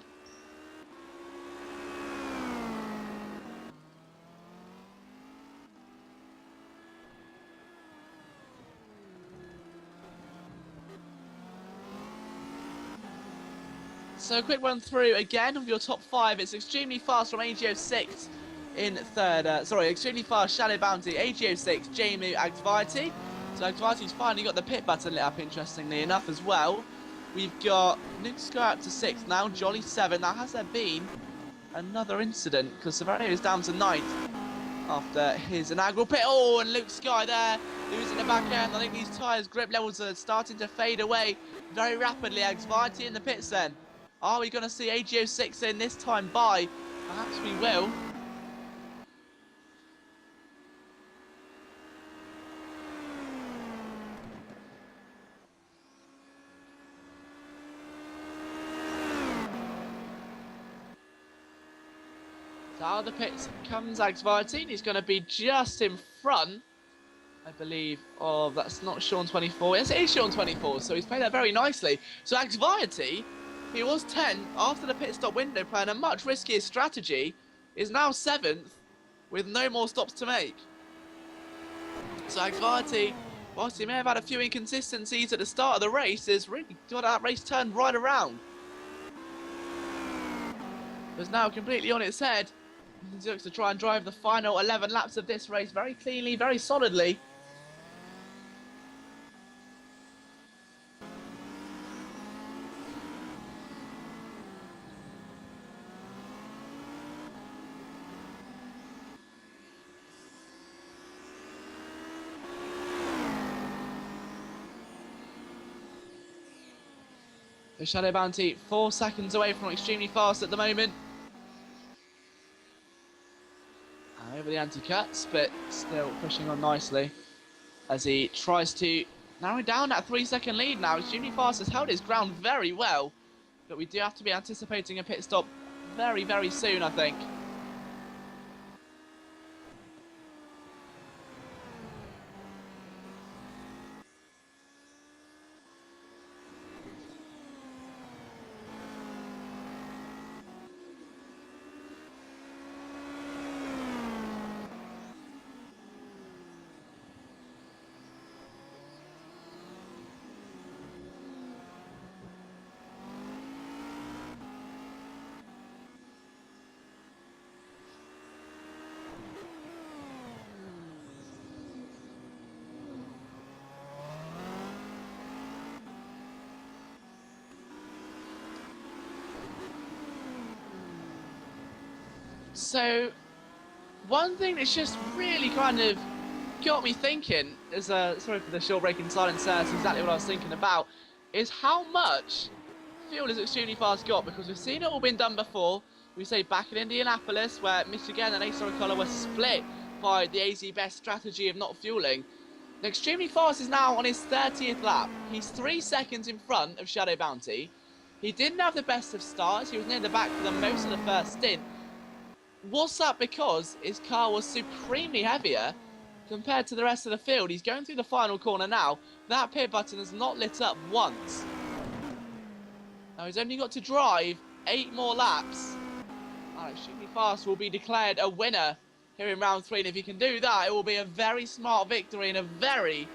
A: So a quick run through again of your top 5. It's extremely fast from AGO6 in third. Extremely fast Shadow Bounty, AGO6, JMU, Anxiety. So Anxiety's finally got the pit button lit up, interestingly enough, as well. We've got Luke Sky up to 6th now, Jolly 7. Now, has there been another incident? Because Severino is down to 9th after his inaugural pit. Oh, and Luke Sky there, losing the back end. I think these tyres' grip levels are starting to fade away very rapidly. Anxiety in the pits then. Are we going to see AGO6 in this time by? Perhaps we will. So out of the pits comes Anxiety. He's going to be just in front, I believe, of, that's not Sean 24. Yes, it is Sean 24, so he's played that very nicely. So Anxiety, he was 10th after the pit stop window, playing a much riskier strategy, is now 7th with no more stops to make. Zagati, whilst he may have had a few inconsistencies at the start of the race, has really got that race turned right around. It's now completely on its head. He looks to try and drive the final 11 laps of this race very cleanly, very solidly. The Shadow Bounty 4 seconds away from extremely fast at the moment. Over the anti-cuts, but still pushing on nicely as he tries to narrow down that 3-second lead now. Extremely fast has held his ground very well, but we do have to be anticipating a pit stop very, very soon, I think. So, one thing that's just really kind of got me thinking, is sorry for the short break in silence, that's exactly what I was thinking about, is how much fuel has Extremely Fast got, because we've seen it all been done before. We say back in Indianapolis, where Michigan and Ace Color were split by the AZ Best strategy of not fueling. Extremely Fast is now on his 30th lap. He's 3 seconds in front of Shadow Bounty. He didn't have the best of starts. He was near the back for the most of the first stint. Was that because his car was supremely heavier compared to the rest of the field? He's going through the final corner now. That pit button has not lit up once. Now he's only got to drive 8 more laps. Extremely Fast will be declared a winner here in round 3. And if he can do that, it will be a very smart victory and a very,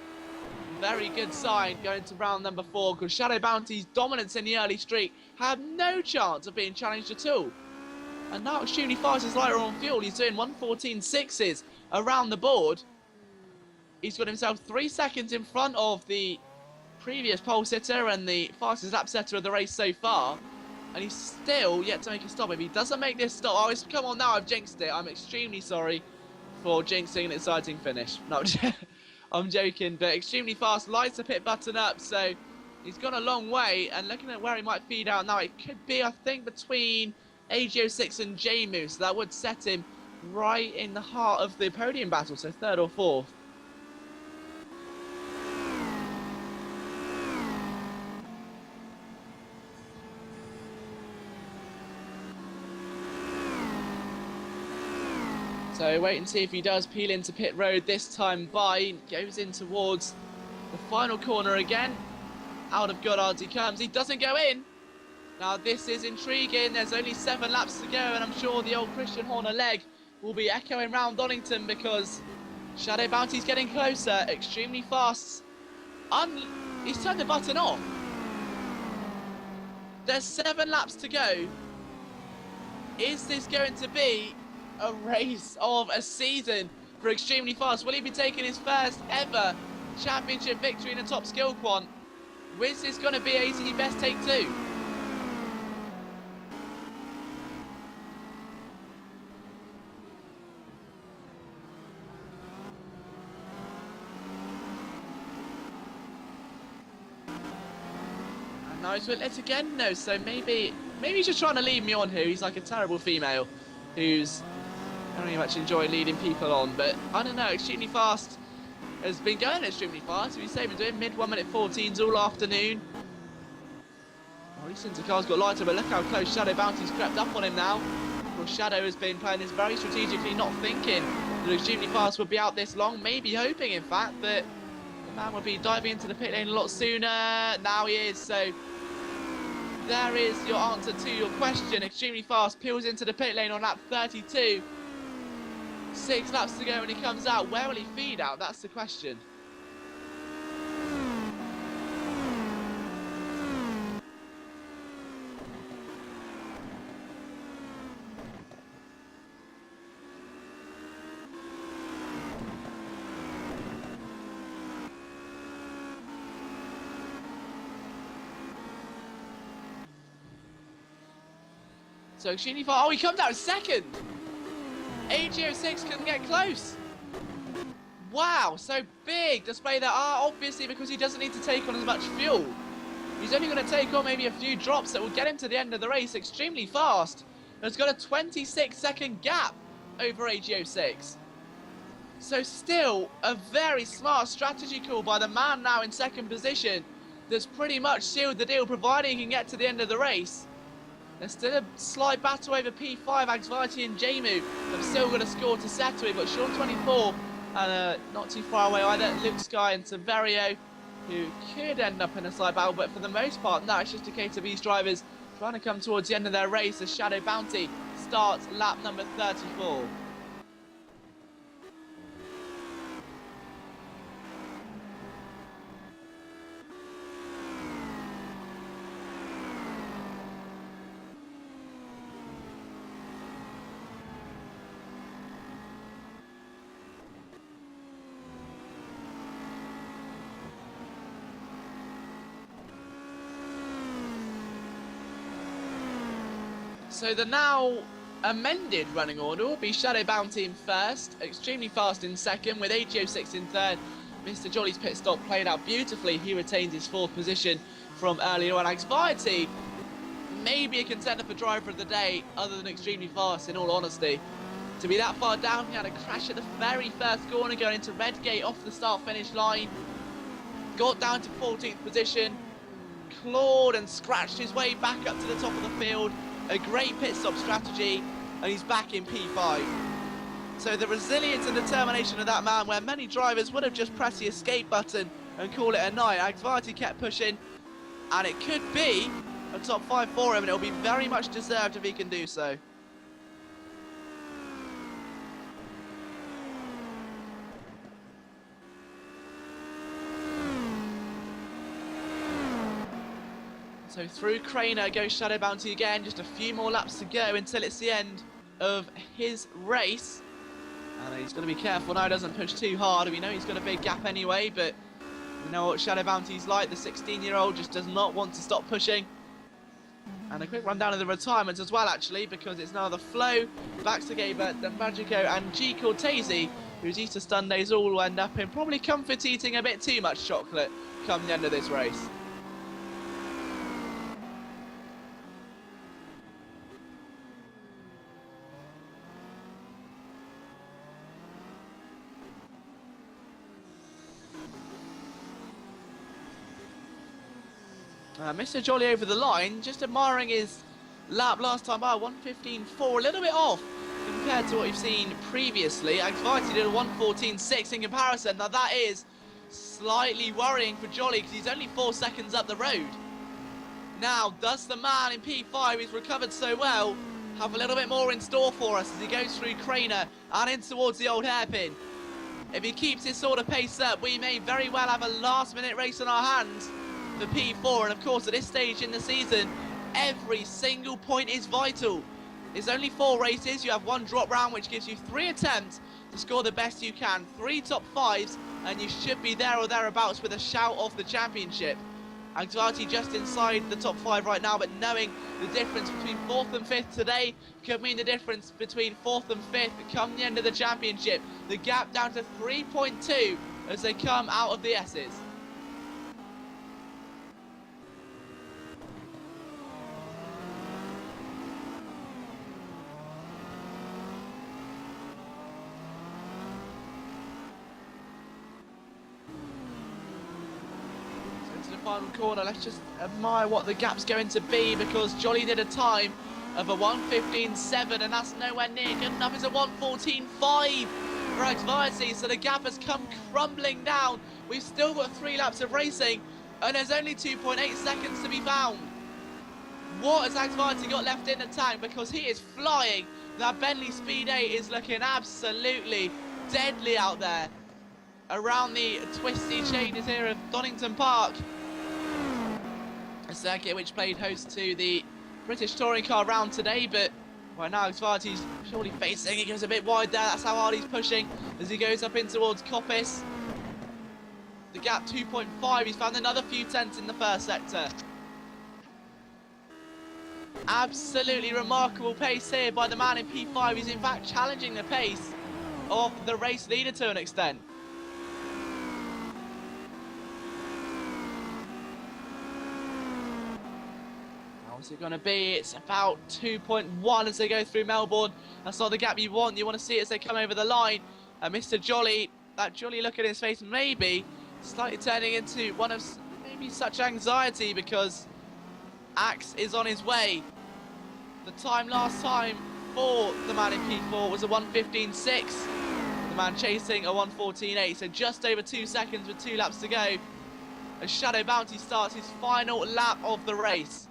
A: very good sign going to round number 4. Because Shadow Bounty's dominance in the early streak had no chance of being challenged at all. And now Extremely Fast is lighter on fuel. He's doing 1:14.6s around the board. He's got himself 3 seconds in front of the previous pole sitter and the fastest lap setter of the race so far. And he's still yet to make a stop. If he doesn't make this stop, oh, come on now, I've jinxed it. I'm extremely sorry for jinxing an exciting finish. No, I'm joking, but Extremely Fast lights the pit button up, so he's gone a long way. And looking at where he might feed out now, it could be, I think, between AGO6 and J-Moose. That would set him right in the heart of the podium battle, so 3rd or 4th. So wait and see if he does peel into pit road this time by. Goes in towards the final corner again. Out of Goddard's he comes. He doesn't go in. Now this is intriguing. There's only 7 laps to go, and I'm sure the old Christian Horner leg will be echoing round Donington, because Shadow Bounty's getting closer. Extremely Fast. He's turned the button off. There's 7 laps to go. Is this going to be a race of a season for Extremely Fast? Will he be taking his first ever championship victory in the top Skillquant? Is this going to be AZ Best Take 2? No, he's with it again. No, so maybe he's just trying to lead me on here. He's like a terrible female who's, I don't really much enjoy leading people on, but I don't know. Extremely Fast has been going extremely fast. We say we've been doing mid 1:14s all afternoon. Well, since the car's got lighter, but look how close Shadow Bounty's crept up on him now. Well, Shadow has been playing this very strategically, not thinking that Extremely Fast would be out this long. Maybe hoping, in fact, that the man would be diving into the pit lane a lot sooner. Now he is, so there is your answer to your question. Extremely Fast peels into the pit lane on lap 32. 6 laps to go when he comes out. Where will he feed out? That's the question. So extremely far. Oh, he comes out second. AG06 couldn't get close. Wow, so big display there. Obviously because he doesn't need to take on as much fuel. He's only going to take on maybe a few drops that will get him to the end of the race extremely fast. Has got a 26-second gap over AG06. So still a very smart strategy call by the man now in second position that's pretty much sealed the deal, providing he can get to the end of the race. There's still a slight battle over P5, Axvarti and Jamu. They've still got a score to settle. We've got Sean 24, and not too far away either, Luke Sky and Severio, who could end up in a slight battle, but for the most part, no, it's just a case of these drivers trying to come towards the end of their race as Shadow Bounty starts lap number 34. So the now amended running order will be Shadow Bounty in first, extremely fast in second, with AG06 in third. Mr. Jolly's pit stop played out beautifully. He retains his fourth position from earlier on. Axvarti, maybe a contender for driver of the day, other than extremely fast, in all honesty. To be that far down, he had a crash at the very first corner going into Redgate off the start-finish line. Got down to 14th position, clawed and scratched his way back up to the top of the field. A great pit stop strategy, and he's back in P5. So the resilience and determination of that man, where many drivers would have just pressed the escape button and call it a night. Axvarti kept pushing, and it could be a top 5 for him, and it'll be very much deserved if he can do so. So through Craner goes Shadow Bounty again, just a few more laps to go until it's the end of his race. And he's got to be careful now, he doesn't push too hard. We know he's got a big gap anyway, but you know what Shadow Bounty's like. The 16-year-old just does not want to stop pushing. And a quick rundown of the retirements as well, actually, because it's now the Flo, Baxagaber, the Magico and G Cortese, whose Easter Sundays all end up in probably comfort eating a bit too much chocolate come the end of this race. Mr. Jolly over the line, just admiring his lap last time by 1:15.4, a little bit off compared to what we've seen previously. Axvarti did a 1:14.6 in comparison. Now that is slightly worrying for Jolly because he's only 4 seconds up the road. Now, does the man in P5 who's recovered so well have a little bit more in store for us as he goes through Craner and in towards the old hairpin? If he keeps this sort of pace up, we may very well have a last-minute race on our hands for P4, and of course at this stage in the season every single point is vital. There's only 4 races, you have 1 drop round which gives you 3 attempts to score the best you can, 3 top 5s, and you should be there or thereabouts with a shout of the championship. Axvarti just inside the top 5 right now, but knowing the difference between 4th and 5th today could mean the difference between 4th and 5th come the end of the championship. The gap down to 3.2 as they come out of the S's. Final corner, let's just admire what the gap's going to be, because Jolly did a time of a 1:15.7 and that's nowhere near good enough. It's a 1:14.5 for Axvarti, so the gap has come crumbling down. We've still got 3 laps of racing and there's only 2.8 seconds to be found. What has Axvarti got left in the tank? Because he is flying That Bentley Speed 8 is looking absolutely deadly out there around the twisty changes here of Donington Park, a circuit which played host to the British Touring Car round today, but right now Xvarti's surely facing, he goes a bit wide there, that's how hard he's pushing as he goes up in towards Coppice. The gap 2.5, he's found another few tenths in the first sector. Absolutely remarkable pace here by the man in P5. He's in fact challenging the pace of the race leader to an extent. How's it going to be? It's about 2.1 as they go through Melbourne. That's not the gap you want. You want to see it as they come over the line. Mr. Jolly, that jolly look at his face, maybe slightly turning into one of maybe such anxiety because Axe is on his way. The time last time for the man in P4 was a 1:15.6. The man chasing a 1:14.8, so just over 2 seconds with 2 laps to go. As Shadow Bounty starts his final lap of the race.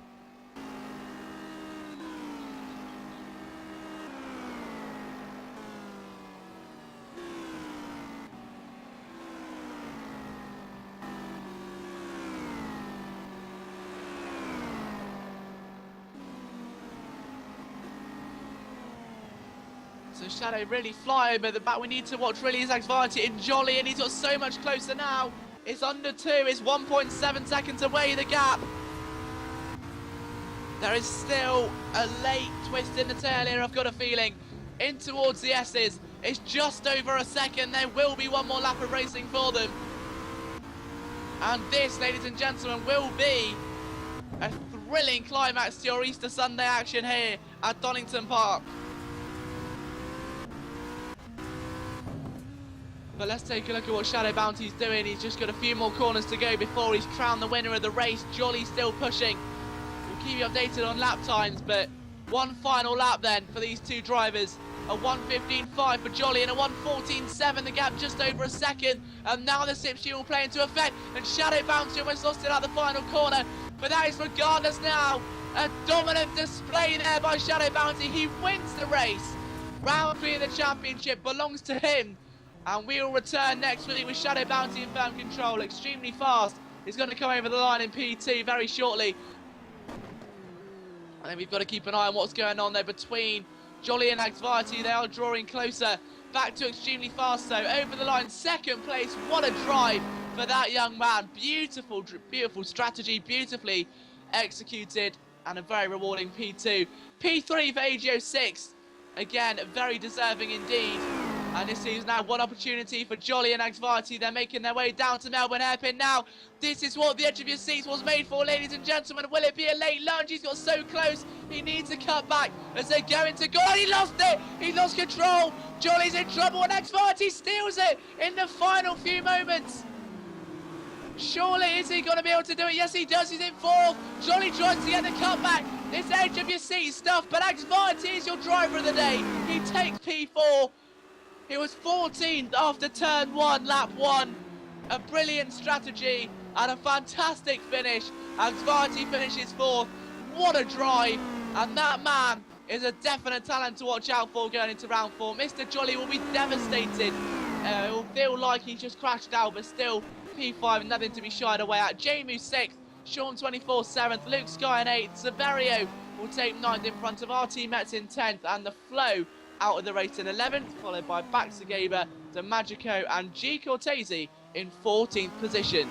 A: So Shadow really flying, but the back we need to watch really is Xvarti and Jolly, and he's got so much closer now. It's under 2, it's 1.7 seconds away, the gap. There is still a late twist in the tail here, I've got a feeling. In towards the S's, it's just over a second. There will be one more lap of racing for them. And this, ladies and gentlemen, will be a thrilling climax to your Easter Sunday action here at Donington Park. But let's take a look at what Shadow Bounty's doing. He's just got a few more corners to go before he's crowned the winner of the race. Jolly still pushing. We'll keep you updated on lap times, but one final lap then for these two drivers. A 1:15.5 for Jolly and a 1:14.7. The gap just over a second. And now the slipstream will play into effect. And Shadow Bounty almost lost it at the final corner. But that is regardless now. A dominant display there by Shadow Bounty. He wins the race. Round 3 of the championship belongs to him. And we will return next week with Shadow Bounty in firm control. Extremely fast. He's going to come over the line in P2 very shortly. And then we've got to keep an eye on what's going on there between Jolly and Xvarti. They are drawing closer. Back to extremely fast, so over the line. Second place. What a drive for that young man. Beautiful, beautiful strategy. Beautifully executed. And a very rewarding P2. P3 for AGO6. Again, very deserving indeed. And this is now one opportunity for Jolly and Xvarti. They're making their way down to Melbourne Hairpin now. This is what the edge of your seats was made for, ladies and gentlemen. Will it be a late lunge? He's got so close. He needs to cut back as they go into goal. He lost it. He lost control. Jolly's in trouble and Xvarti steals it in the final few moments. Surely is he going to be able to do it? Yes, he does. He's in 4th. Jolly tries to get the cutback. This edge of your seat stuff, but Xvarti is your driver of the day. He takes P4. He was 14th after turn 1, lap 1. A brilliant strategy and a fantastic finish. Xvarti finishes 4th. What a drive. And that man is a definite talent to watch out for going into round 4. Mr. Jolly will be devastated. It will feel like he's just crashed out, but still P5, nothing to be shied away at. Jamu 6th, Sean 24 7th, Luke Sky in 8th, Severio will take 9th in front of RT Metz in 10th, and the Flow out of the race in 11th, followed by Baxagaber, DeMagico and G Cortese in 14th position.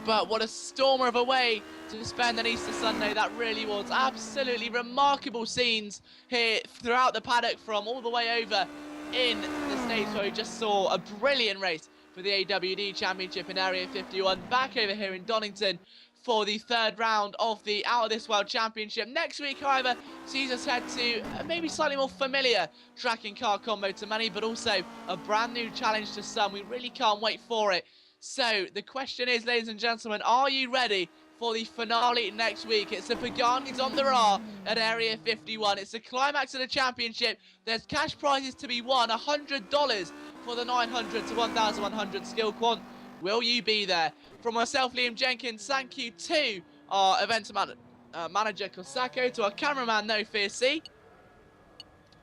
A: But what a stormer of a way to spend an Easter Sunday that really was. Absolutely remarkable scenes here throughout the paddock from all the way over in the States, where we just saw a brilliant race for the AWD Championship in Area 51. Back over here in Donington for the 3rd round of the Out of This World Championship. Next week, however, sees us head to a maybe slightly more familiar track and car combo to many, but also a brand new challenge to some. We really can't wait for it. So the question is, ladies and gentlemen, are you ready for the finale next week? It's the Pagani's on the Ra at Area 51. It's the climax of the championship. There's cash prizes to be won, $100 for the 900 to 1,100 Skillquant. Will you be there? From myself, Liam Jenkins, thank you to our event manager, Kosako, to our cameraman, No Fear C.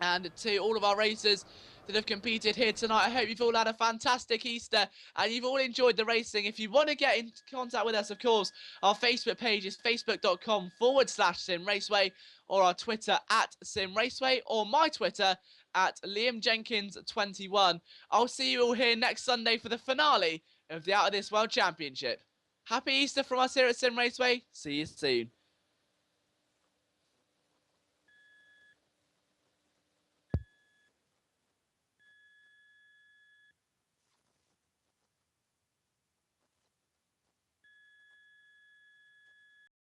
A: And to all of our racers that have competed here tonight, I hope you've all had a fantastic Easter and you've all enjoyed the racing. If you want to get in contact with us, of course, our Facebook page is facebook.com/SimRaceway, or our Twitter at SimRaceway, or my Twitter at LiamJenkins21. I'll see you all here next Sunday for the finale of the Out of This World Championship. Happy Easter from us here at Sim Raceway. See you soon.